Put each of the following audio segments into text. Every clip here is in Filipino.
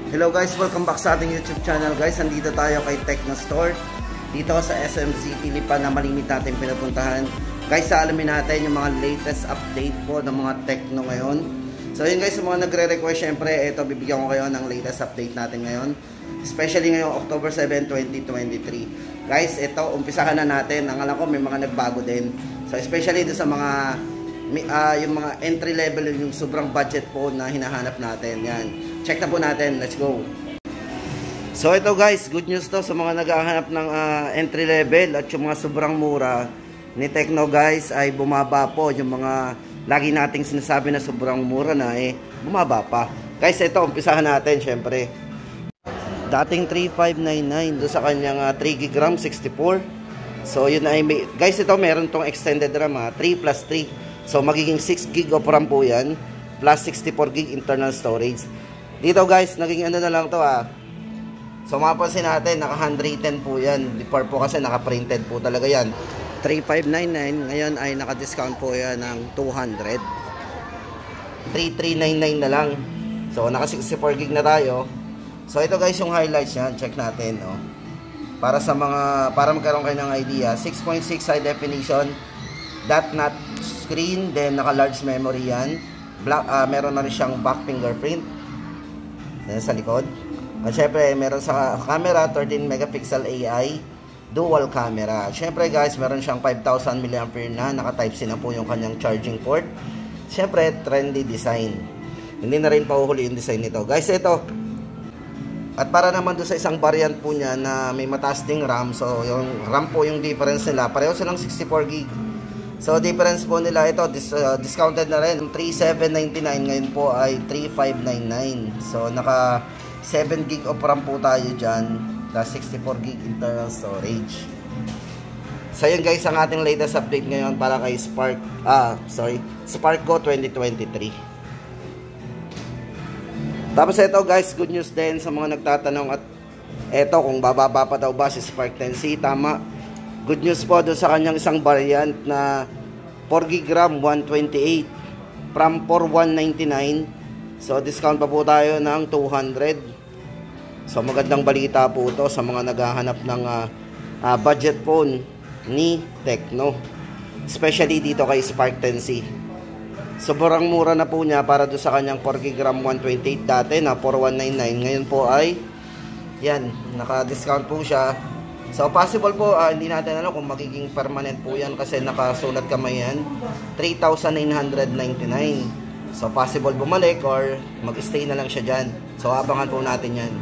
Hello guys, welcome back sa ating YouTube channel guys. Nandito tayo kay Tecno Store. Dito sa SM City, Lipa na malimit natin pinupuntahan. Guys, alamin natin yung mga latest update po ng mga Tecno ngayon. So yun guys, sa mga nagre-request, syempre, ito bibigyan ko kayo ng latest update natin ngayon. Especially ngayong October 7, 2023. Guys, ito, umpisahan na natin. Ang alam ko, may mga nagbago din. So especially doon sa mga yung mga entry level, yung sobrang budget po na hinahanap natin. Yan. Check na po natin. Let's go. So ito guys, good news to sa mga naghahanap ng entry level at yung mga sobrang mura ni Tecno guys ay bumaba po. Yung mga lagi nating sinasabi na sobrang mura na bumaba pa. Guys, ito umpisahan natin syempre. Dating 3,599 doon sa kanyang 3GB RAM 64. So yun ay guys, ito meron tong extended RAM 3 plus 3. So magiging 6GB of RAM po yan plus 64GB internal storage. Dito guys, naging ano na lang to So mapapansin natin, naka 110 po yan. Before po kasi naka-printed po talaga yan. 3,599, ngayon ay naka-discount po yan ng 200. 3,399 na lang. So naka 64GB na tayo. So ito guys yung highlights yan, check natin para sa mga, para magkaroon kayo ng idea, 6.6 high definition, dot not screen, then naka large memory yan. Meron na rin siyang back fingerprint then sa likod. At syempre meron sa camera 13 megapixel AI dual camera. Syempre guys, meron siyang 5,000 mAh na, naka type C na po yung kanyang charging port. Syempre trendy design, hindi na rin pahuhuli yung design nito guys. Ito, at para naman doon sa isang variant po niya na may mataas ding RAM, so yung RAM po yung difference nila, pareho silang 64GB. So difference po nila ito, discounted na rin, 3,799 ngayon po ay 3,599. So naka 7GB of RAM po tayo dyan, plus 64GB internal storage. So yun guys, ang ating latest update ngayon para kay Sparkco 2023. Tapos ito guys, good news din sa mga nagtatanong at ito kung bababa pa daw ba si Spark 10C. Tama, good news po doon sa kanyang isang variant na 4GB RAM 128 from 4,199. So discount pa po tayo ng 200. So magandang balita po ito sa mga naghahanap ng budget phone ni Tecno, especially dito kay Spark 10C. Sobrang mura na po niya para doon sa kanyang 4GB RAM 128. Dati na 4,199, ngayon po ay yan, naka-discount po siya. So possible po, hindi natin alam kung magiging permanent po yan kasi nakasulat kamay yan 3,999. So possible bumalik or mag-stay na lang siya dyan. So abangan po natin yan.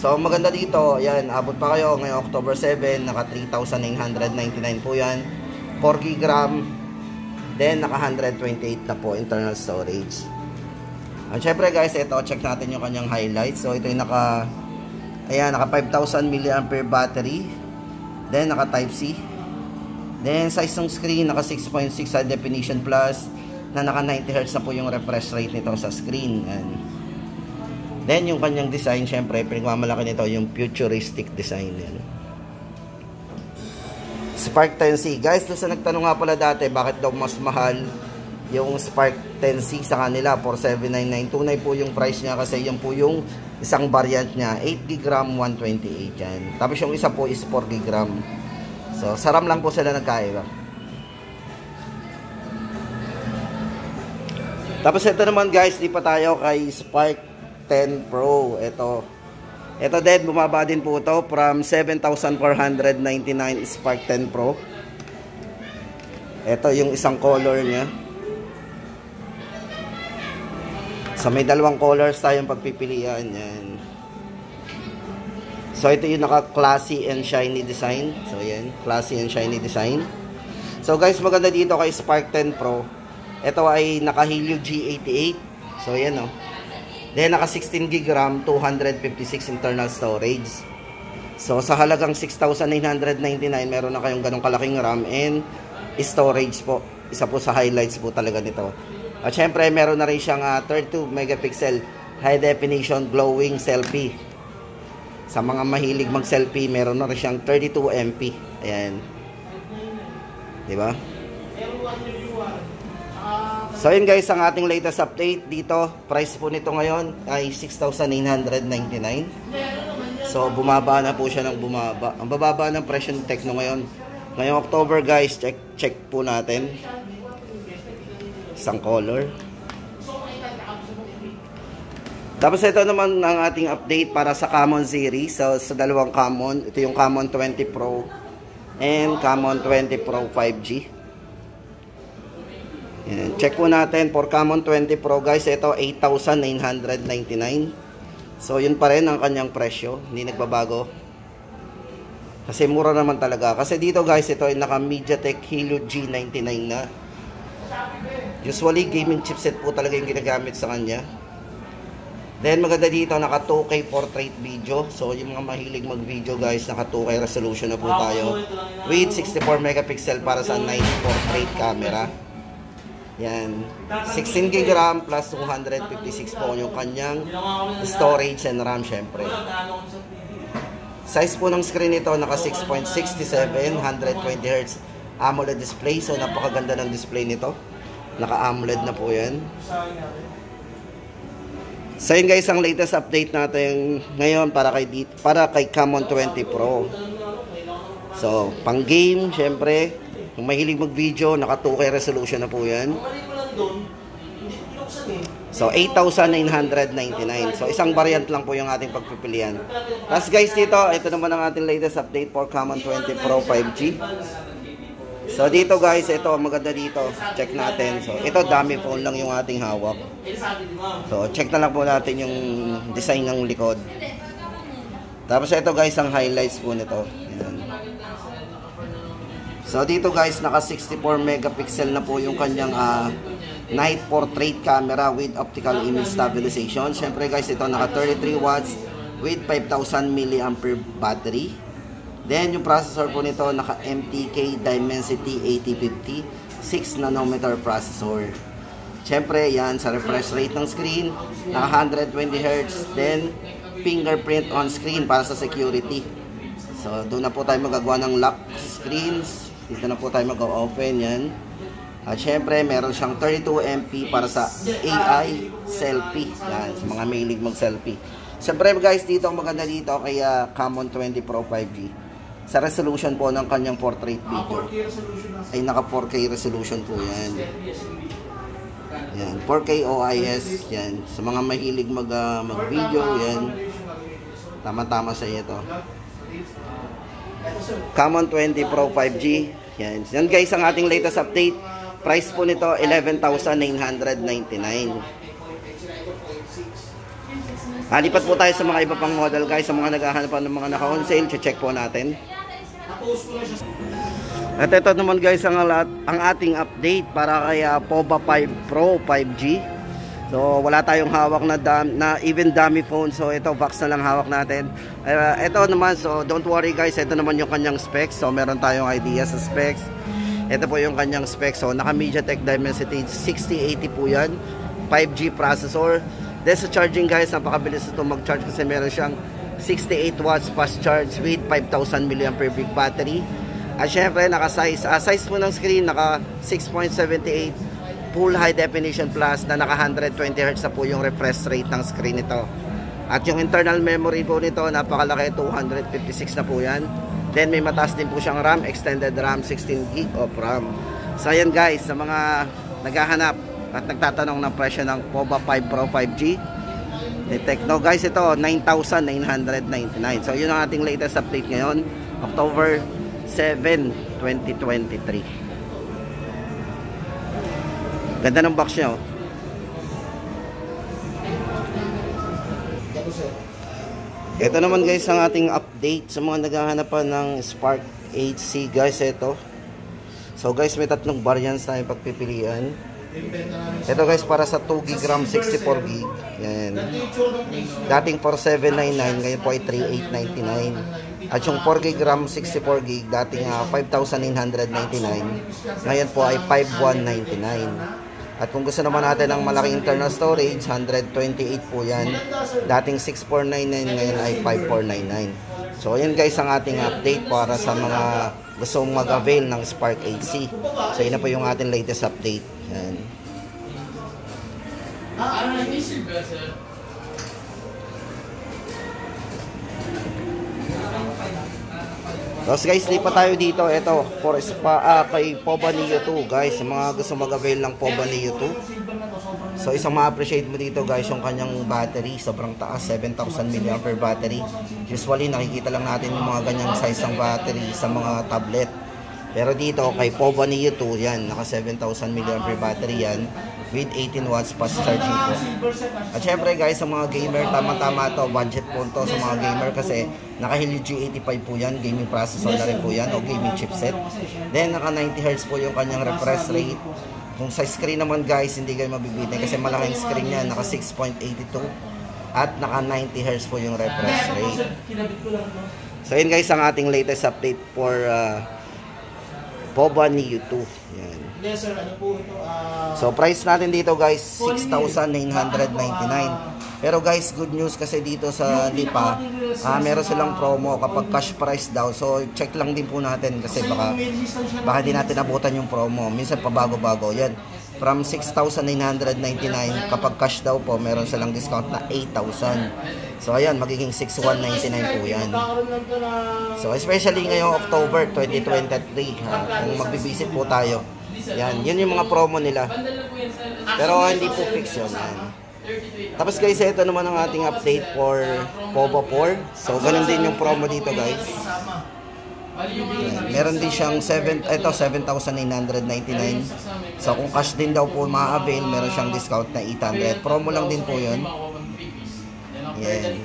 So maganda dito, yan, abot pa kayo ngayong October 7, naka 3,999 po yan, 4GB RAM, then naka 128 na po internal storage. At syempre guys, ito check natin yung kanyang highlights. So ito yung naka 5,000 mAh battery, then naka type C, then size ng screen naka 6.6 high definition plus, na naka 90Hz na po yung refresh rate nito sa screen. And then yung kanyang design, syempre pinagmamalaki nito yung futuristic design yan. Spark 10C guys, doon sa nagtanong nga pala dati bakit daw mas mahal yung Spark 10C sa kanila, 4,799. Tunay po yung price niya kasi yan po yung isang variant niya, 8GB RAM 128 yan. Tapos yung isa po is 4GB RAM. So sa RAM lang po sila nagkaiba. Tapos ito naman guys, di pa tayo kay Spark 10 Pro. Ito din, bumaba din po ito from 7,499 Spark 10 Pro. Ito yung isang color niya. So may dalawang colors tayong pagpipilian yan. So ito yung naka classy and shiny design. So yan, classy and shiny design. So guys, maganda dito kay Spark 10 Pro, ito ay naka Helio G88. So yan Then naka 16GB RAM, 256 internal storage. So sa halagang 6,999, meron na kayong ganong kalaking RAM and storage po. Isa po sa highlights po talaga nito. At syempre meron na rin siyang 32 megapixel high definition glowing selfie. Sa mga mahilig mag selfie, meron na rin siyang 32 MP. Ayan, diba? So yun guys, ang ating latest update dito. Price po nito ngayon ay 6,999. So bumaba na po siya ng bumaba. Ang bababa ng presyo ng Tecno ngayon. Ngayong October guys, check po natin. Isang color. Tapos ito naman ang ating update para sa Common series. So sa dalawang Common, ito yung Common 20 Pro and Common 20 Pro 5G. Yan. Check po natin for Common 20 Pro guys, ito 8,999. So yun pa rin ang kanyang presyo, hindi nagbabago. Kasi mura naman talaga. Kasi dito guys, ito ay naka MediaTek Helio G99 na. Usually gaming chipset po talaga yung ginagamit sa kanya. Then maganda dito, naka 2K portrait video. So yung mga mahilig mag video guys, naka 2K resolution na po tayo. With 64 megapixel para sa night portrait camera. Yan. 16GB RAM plus 256 po yung kanyang storage and RAM syempre. Size po ng screen nito, naka 6.67, 120Hz AMOLED display. So napakaganda ng display nito. Naka AMOLED na po yan. So yun guys, ang latest update natin ngayon para kay Common 20 Pro. So pang game, syempre, kung mahilig mag video, naka 2K resolution na po yan. So 8,999. So isang variant lang po yung ating pagpipilian. Tapos guys dito, ito naman ang ating latest update for Common 20 Pro 5G. So dito guys, ito maganda dito. Check natin. So ito dummy phone lang yung ating hawak. So check na lang po natin yung design ng likod. Tapos ito guys ang highlights po nito. Ayan. So dito guys, naka 64 megapixel na po yung kanyang night portrait camera with optical image stabilization. Syempre guys, ito naka 33 watts with 5,000 mAh battery. Then yung processor po nito naka MTK Dimensity 8050 6 nanometer processor. Syempre yan sa refresh rate ng screen, naka 120Hz. Then fingerprint on screen para sa security. So doon na po tayo magagawa ng lock screens. Dito na po tayo mag-open yan. At syempre meron siyang 32MP para sa AI selfie. Yan, sa mga mahilig mag selfie. Syempre guys, dito ang maganda dito kay Common 20 Pro 5G. Sa resolution po ng kanyang portrait video ay naka 4K resolution po yan. Yan, 4K OIS yan. Sa mga mahilig mag video yan, tama-tama sa iyo to. Common 20 Pro 5G yan. Yan guys ang ating latest update. Price po nito 11,999. Lipat po tayo sa mga iba pang model guys. Sa mga naghahanap ng mga naka-on sale, check po natin. At ito naman guys ang ating update para kay POVA 5 Pro 5G. So wala tayong hawak na even dummy phone. So ito box na lang hawak natin. Ito naman, so don't worry guys, ito naman yung kanyang specs. So meron tayong idea sa specs. Ito po yung kanyang specs. So naka MediaTek Dimensity 6080 po yan, 5G processor. Then sa charging guys, napakabilis ito mag-charge kasi meron siyang 68 watts fast charge with 5,000 mAh battery. At syempre size po ng screen naka 6.78 full high definition plus na naka 120Hz na po yung refresh rate ng screen nito. At yung internal memory po nito napakalaki, 256 na po yan. Then may mataas din po siyang RAM, extended RAM 16GB of RAM. So ayan guys, sa mga naghahanap at nagtatanong ng presyo ng POVA 5 Pro 5G ni Tecno guys, ito 9,999. So yun ang ating latest update ngayon, October 7, 2023. Ganda ng box niya, oh. Ito naman guys ang ating update sa mga naghahanap ng Spark HC guys. Ito, so guys, may tatlong variants tayong pagpipilian. Ito guys para sa 2GB RAM 64GB. Yan. Dating 4,799, ngayon po ay 3,899. At yung 4GB RAM 64GB, dating 5,999, ngayon po ay 5,199. At kung gusto naman natin ng malaking internal storage, 128 po yan. Dating 6,499, ngayon ay 5,499. So yan guys ang ating update para sa mga gusto mag-avail ng Spark HC. So yun na po yung ating latest update. Yan. Hindi silver, sir. Tapos guys, lipat tayo dito. Ito, for kay Poba Neo 2 guys. Sa mga gusto mag-avail ng Poba Neo 2. So isang ma-appreciate mo dito guys, yung kanyang battery. Sobrang taas, 7,000 mAh battery. Usually nakikita lang natin yung mga ganyang size ng battery sa mga tablet. Pero dito kay Poba Neo 2, yan, naka 7,000 mAh battery yan. With 18 watts fast charging po. At syempre guys, sa mga gamer, tama-tama to, budget po to sa mga gamer kasi naka Helio G85 po yan, gaming processor na rin po yan o gaming chipset. Then naka 90Hz po yung kanyang refresh rate. Kung sa screen naman guys, hindi kayo mabibitin kasi malaking screen yan, naka 6.82 at naka 90Hz po yung refresh rate. So yun guys, ang ating latest update for Poba Neo 2. Yan. Yes sir, ano po ito? So price natin dito guys, 6,999. Pero guys, good news kasi dito sa Lipa, meron silang promo kapag cash price daw. So check lang din po natin kasi baka di natin abutan yung promo. Minsan pabago-bago yan. From 6,999 kapag cash daw po, meron silang discount na 8,000. So ayan, magiging 6,199 po yan. So especially ngayong October 2023, kung magbibisit po tayo, yan, yun yung mga promo nila. Pero hindi po fix yun. Yan. Tapos guys, ito naman ang ating update for Poba 4. So ganun din yung promo dito guys. Yan. Meron din siyang 7,999. So kung cash din daw po ma-avail, meron siyang discount na 800. Promo lang din po yun. Yan.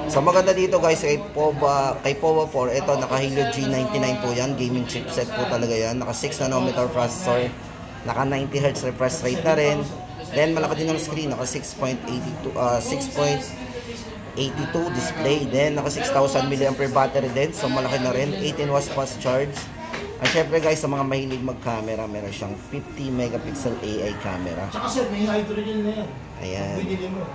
So maganda dito guys kay Poba 4, ito naka Helio G99 po yan, gaming chipset po talaga yan, naka 6 nanometer processor, naka 90Hz refresh rate na rin. Then malaki din ang screen, naka 6.82 display, then naka 6,000 mAh battery din, so malaki na rin, 18 watts fast charge. At syempre guys, sa mga mahilig mag-camera, meron siyang 50 megapixel AI camera. Tsaka sir, may hydrogen na yan. Ayan. Binili mo.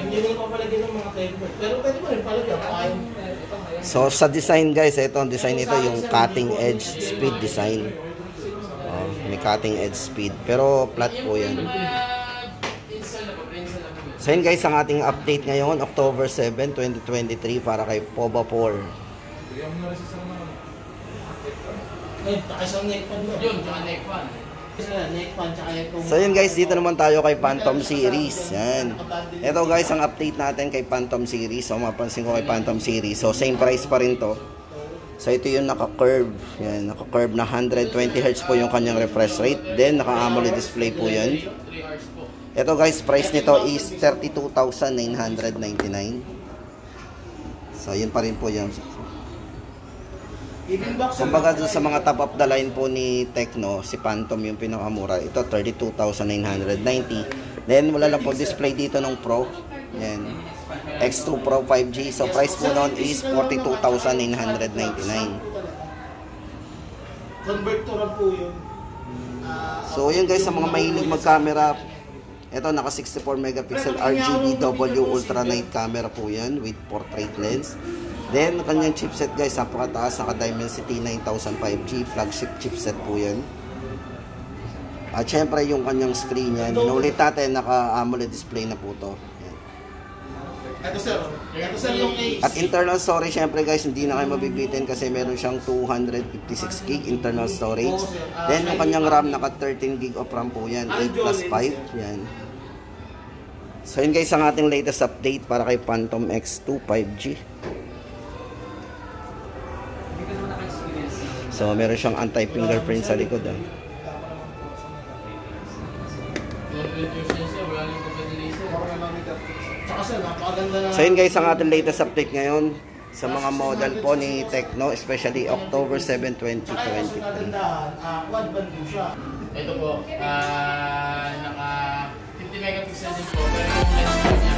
Hindi mo papalagyan ng mga temper. Pero pwede mo rin palagyan. So sa design guys, ito ang design nito, yung cutting edge speed design. May cutting edge speed, pero flat po yan. So yun guys, ang ating update ngayon, October 7, 2023 para kay Poba 4. Ay, isang neck fan mo. Yun, tsaka neck fan. So yun guys, dito naman tayo kay Phantom Series. Yan. Ito guys, ang update natin kay Phantom Series. So mapansin ko kay Phantom Series. So same price pa rin to. So ito yung naka-curve. Yan, naka-curve na 120Hz po yung kanyang refresh rate. Then naka-AMOLED display po yan. Ito guys, price nito is 32,999. So yun pa rin po yan. Kumbaga doon sa mga top of the line po ni Tecno, si Phantom yung pinakamura. Ito 32,990. Then wala lang po display dito ng Pro. Yan. X2 Pro 5G. So price po noon is 42,999. Converter po yun. So yun guys, sa mga mahilig mag-camera, ito naka 64 megapixel RGB W ultra night camera po yan with portrait lens. Then, kanyang chipset guys, napakataas, naka Dimensity 9000 5G, flagship chipset po yan. At syempre, yung kanyang screen yan, inulit natin, naka AMOLED display na po to. Yan. Ito sir yung case. At internal storage, syempre guys, hindi na kayo mabibitin kasi meron siyang 256 GB internal storage. Then, yung kanyang RAM, naka 13 GB of RAM po yan, 8+5, yan. So yun guys, ang ating latest update para kay Phantom X2 5G. So, meron siyang anti-fingerprint sa likod. So, yun guys, ang ating latest update ngayon sa mga model po ni Tecno, especially October 7, 2023. Ito po, naka 50 megapixel din po, pero yung lens niya